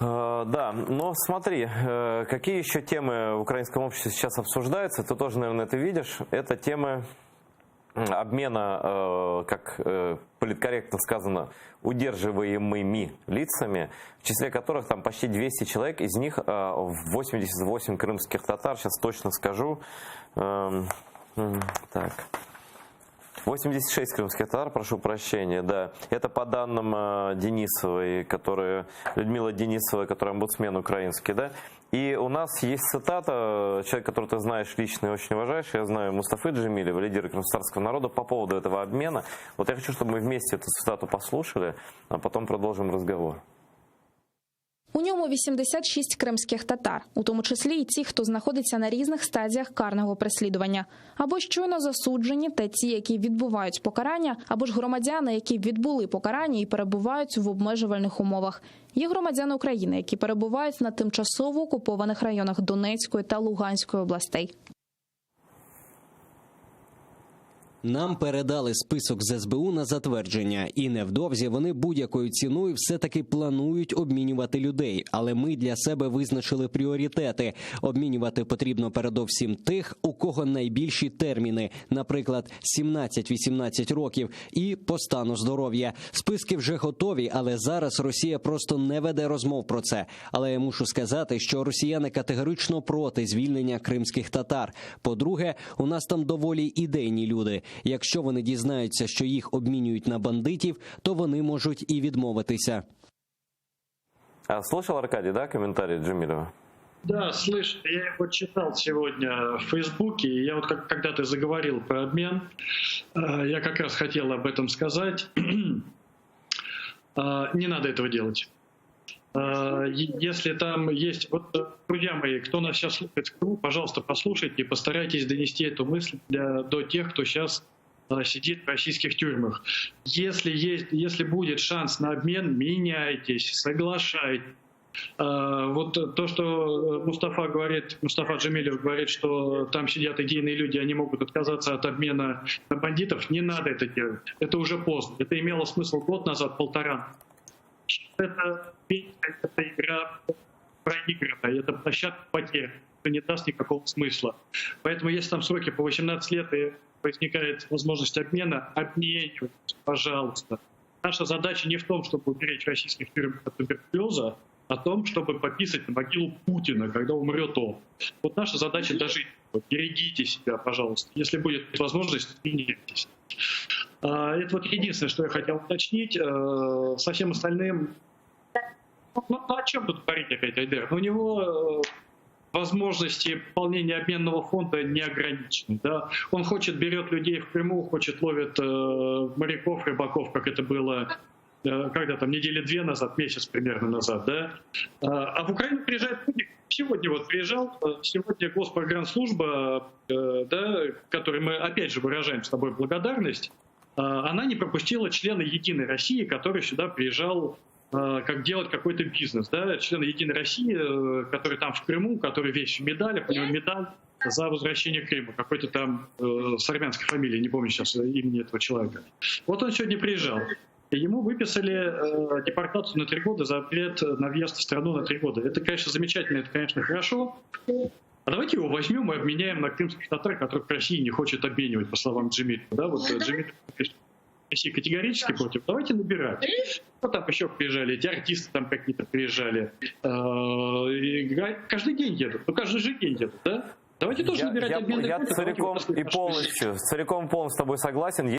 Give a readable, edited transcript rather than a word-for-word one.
Да, но смотри, какие еще темы в украинском обществе сейчас обсуждаются, ты тоже, наверное, это видишь. Это темы обмена, как политкорректно сказано, удерживаемыми лицами, в числе которых там почти 200 человек, из них 88 крымских татар, сейчас точно скажу. Так. 86 крымских татар, прошу прощения, да. Это по данным Денисовой, Людмила Денисова, которая омбудсмен украинский, да. И у нас есть цитата, человек, которого ты знаешь лично и очень уважаешь, я знаю, Мустафы Джемилева, лидера крымтатарского народа, по поводу этого обмена. Вот я хочу, чтобы мы вместе эту цитату послушали, а потом продолжим разговор. У ньому 86 кримських татар, у тому числі і ті, хто знаходиться на різних стадіях карного переслідування. Або щойно засуджені, та ті, які відбувають покарання, або ж громадяни, які відбули покарання і перебувають в обмежувальних умовах. Є громадяни України, які перебувають на тимчасово окупованих районах Донецької та Луганської областей. Нам передали список з СБУ на затвердження, і невдовзі вони будь-якою ціною все-таки планують обмінювати людей. Але ми для себе визначили пріоритети. Обмінювати потрібно передовсім тих, у кого найбільші терміни, наприклад, 17-18 років, і по стану здоров'я. Списки вже готові, але зараз Росія просто не веде розмов про це. Але я мушу сказати, що росіяни категорично проти звільнення кримських татар. По-друге, у нас там доволі ідейні люди. Якщо вони дізнаються, що їх обмінюють на бандитів, то вони можуть і відмовитися. Слышал, Аркадий, да, комментарий Джемилева? Да, слышал. Я его читал сегодня в Фейсбуке. Я вот когда ты заговорил про обмен, я как раз хотел об этом сказать. Не надо этого делать. Если там есть... Вот, друзья мои, кто нас сейчас слушает, пожалуйста, послушайте и постарайтесь донести эту мысль до тех, кто сейчас сидит в российских тюрьмах. Если будет шанс на обмен, меняйтесь, соглашайтесь. Вот то, что Мустафа Джемилев говорит, что там сидят идейные люди, они могут отказаться от обмена на бандитов, не надо это делать. Это уже поздно. Это имело смысл год назад, полтора. Это игра проиграна, это площадка потерь, это не даст никакого смысла. Поэтому если там сроки по 18 лет и возникает возможность обмена, обменивайтесь, пожалуйста. Наша задача не в том, чтобы уберечь российских тюрем от туберкулеза, а в том, чтобы пописать на могилу Путина, когда умрет он. Вот наша задача дожить. Берегите себя, пожалуйста. Если будет возможность, меняйтесь. Это вот единственное, что я хотел уточнить. Со всем остальным... Ну, о чем тут говорить опять, Айдер? У него возможности пополнения обменного фонда не ограничены. Да? Он берет людей в Крыму, ловит моряков, рыбаков, как это было когда там недели 2 назад, месяц примерно назад. Да? А в Украину приезжает люди. Сегодня вот приезжал, сегодня Госпрогранслужба, да, которой мы опять же выражаем с тобой благодарность, она не пропустила члена «Единой России», который сюда приезжал как делать какой-то бизнес. Да? Член «Единой России», который там в Крыму, который весь в медалях, у него медаль за возвращение Крыма. Какой-то там с армянской фамилией, не помню сейчас имени этого человека. Вот он сегодня приезжал. И ему выписали депортацию на 3 года, запрет на въезд в страну на 3 года. Это, конечно, замечательно, это, конечно, хорошо. А давайте его возьмем и обменяем на крымских татар, которых Россия не хочет обменивать, по словам Джемилева. Да, вот Джемилев Россия категорически против. Давайте набирать. Вот там еще приезжали, эти артисты там какие-то приезжали. Каждый день едут. Ну, каждый же день едут, да? Давайте тоже набирать обменные. Я целиком и полностью с тобой согласен.